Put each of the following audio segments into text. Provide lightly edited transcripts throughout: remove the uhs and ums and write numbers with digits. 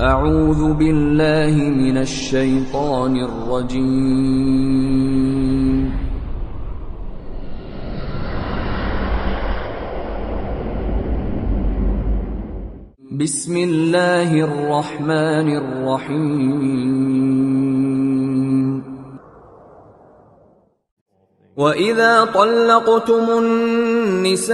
اعوذ باللہ من الشیطان الرجیم بسم اللہ الرحمن الرحیم وَإِذَا طَلَّقْتُمُ النِّسَاءَ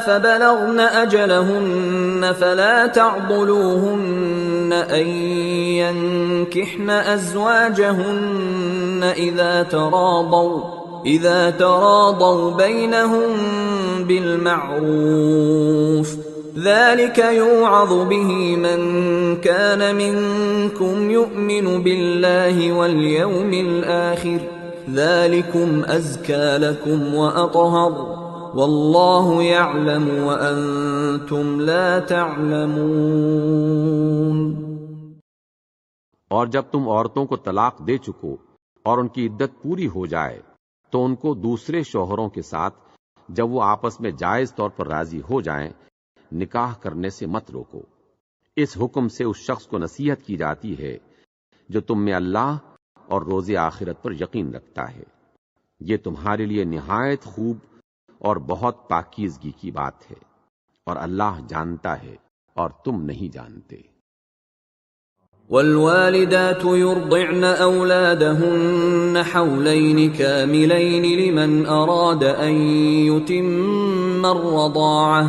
فَبَلَغْنَ أَجَلَهُنَّ فَلَا تَعْضُلُوهُنَّ أَن يَنكِحْنَ أَزْوَاجَهُنَّ إِذَا تَرَاضَوْا بَيْنَهُم بِالْمَعْرُوفِ ذَلِكَ يُوعَظُ بِهِ مَن كَانَ مِنكُمْ يُؤْمِنُ بِاللَّهِ وَالْيَوْمِ الْآخِرِ ذَلِكُمْ أَزْكَى لَكُمْ وَأَطْهَرُ وَاللَّهُ يَعْلَمُ وَأَنْتُمْ لَا تَعْلَمُونَ۔ اور جب تم عورتوں کو طلاق دے چکو اور ان کی عدت پوری ہو جائے تو ان کو دوسرے شوہروں کے ساتھ جب وہ آپس میں جائز طور پر راضی ہو جائیں نکاح کرنے سے مت روکو۔ اس حکم سے اس شخص کو نصیحت کی جاتی ہے جو تم میں اللہ اور روز آخرت پر یقین رکھتا ہے، یہ تمہارے لیے نہایت خوب اور بہت پاکیزگی کی بات ہے، اور اللہ جانتا ہے اور تم نہیں جانتے۔ والوالدات يرضعن أولادهن حولين كاملين لمن أراد أن يتم الرضاعة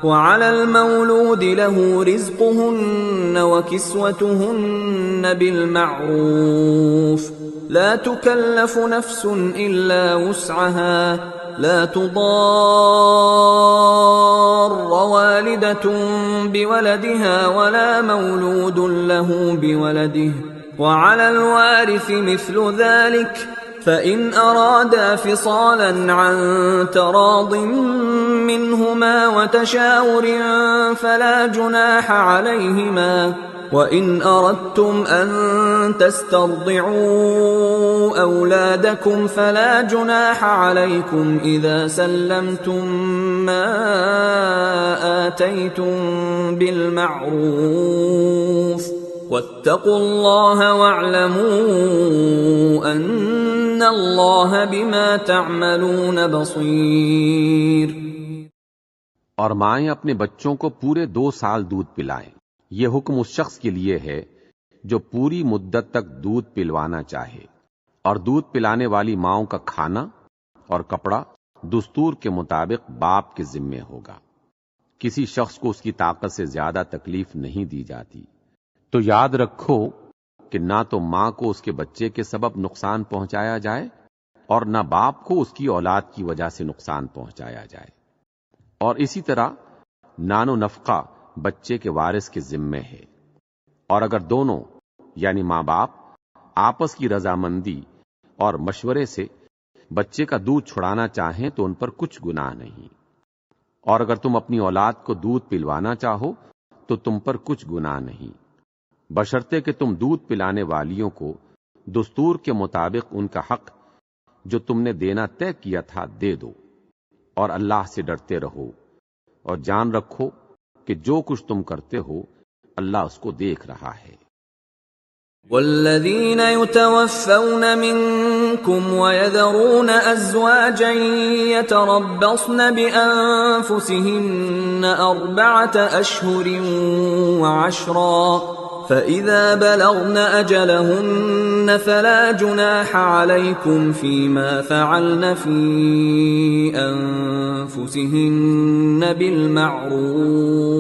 وعلى المولود له رزقهن وكسوتهن بالمعروف لا تكلف نفس إلا وسعها لا تضار والدة بولدها ولا مولود له بولده وعلى الوارث مثل ذلك فإن أرادا فصالا عن تراض منهما وتشاور فلا جناح عليهما وإن أردتم أن تسترضعوا أولادكم فلا جناح عليكم إذا سلمتم ما آتيتم بالمعروف واتقوا الله واعلموا أن الله بما تعملون بصير۔ اور مائیں اپنے بچوں کو پورے 2 سال دودھ پلائیں۔ یہ حکم اس شخص کے لیے ہے جو پوری مدت تک دودھ پلوانا چاہے، اور دودھ پلانے والی ماؤں کا کھانا اور کپڑا دستور کے مطابق باپ کے ذمے ہوگا۔ کسی شخص کو اس کی طاقت سے زیادہ تکلیف نہیں دی جاتی، تو یاد رکھو کہ نہ تو ماں کو اس کے بچے کے سبب نقصان پہنچایا جائے اور نہ باپ کو اس کی اولاد کی وجہ سے نقصان پہنچایا جائے، اور اسی طرح نان و نفقہ بچے کے وارث کے ذمے ہے، اور اگر دونوں یعنی ماں باپ آپس کی رضامندی اور مشورے سے بچے کا دودھ چھڑانا چاہیں تو ان پر کچھ گناہ نہیں، اور اگر تم اپنی اولاد کو دودھ پلوانا چاہو تو تم پر کچھ گناہ نہیں، بشرطے کہ تم دودھ پلانے والیوں کو دستور کے مطابق ان کا حق جو تم نے دینا طے کیا تھا دے دو، اور اللہ سے ڈرتے رہو اور جان رکھو کہ جو کچھ تم کرتے ہو اللہ اس کو دیکھ رہا ہے۔ والذین یتوفون منکم ویذرون ازواجا یتربصن بانفسهن 4 اشہر وعشرا فإذا بلغن أجلهن فلا جناح عليكم فيما فعلن في أنفسهن بالمعروف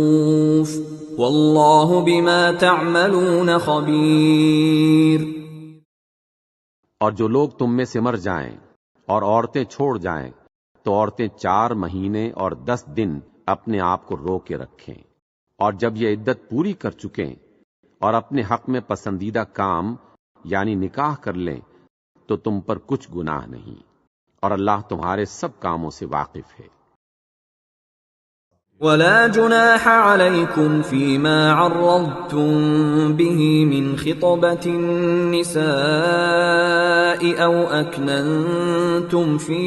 والله بما تعملون خبير۔ اور جو لوگ تم میں سے مر جائیں اور عورتیں چھوڑ جائیں تو عورتیں 4 مہینے اور 10 دن اپنے آپ کو روکے رکھیں، اور جب یہ عدت پوری کر چکیں اور اپنے حق میں پسندیدہ کام یعنی نکاح کر لیں تو تم پر کچھ گناہ نہیں، اور اللہ تمہارے سب کاموں سے واقف ہے۔ ولا جناح عليكم فيما عرضتم به من خطبة النساء أو أكننتم في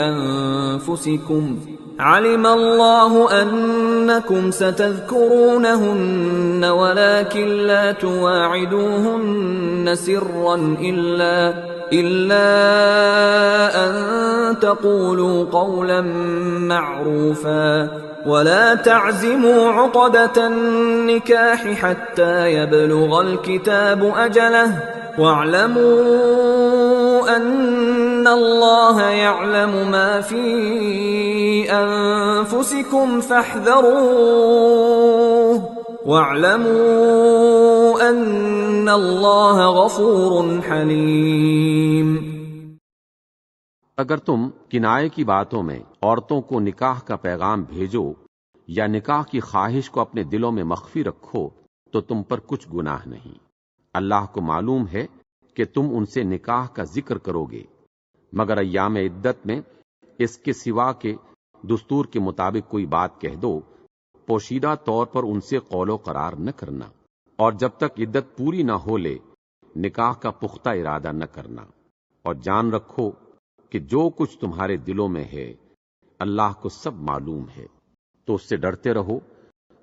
أنفسكم علم الله أن إنكم ستذكرونهن ولكن لا تواعدوهن سرا إلا أن تقولوا قولا معروفا ولا تعزموا عقدة النكاح حتى يبلغ الكتاب أجله واعلموا أن الله يعلم ما في أنفسكم فاحذروه واعلموا أن الله غفور حليم۔ اگر تم کنائے کی باتوں میں عورتوں کو نکاح کا پیغام بھیجو یا نکاح کی خواہش کو اپنے دلوں میں مخفی رکھو تو تم پر کچھ گناہ نہیں۔ اللہ کو معلوم ہے کہ تم ان سے نکاح کا ذکر کرو گے، مگر ایام عدت میں اس کے سوا کے دستور کے مطابق کوئی بات کہہ دو، پوشیدہ طور پر ان سے قول و قرار نہ کرنا، اور جب تک عدت پوری نہ ہو لے نکاح کا پختہ ارادہ نہ کرنا، اور جان رکھو کہ جو کچھ تمہارے دلوں میں ہے اللہ کو سب معلوم ہے، تو اس سے ڈرتے رہو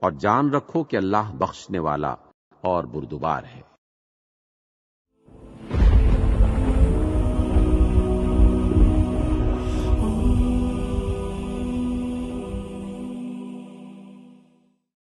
اور جان رکھو کہ اللہ بخشنے والا اور بردبار ہے۔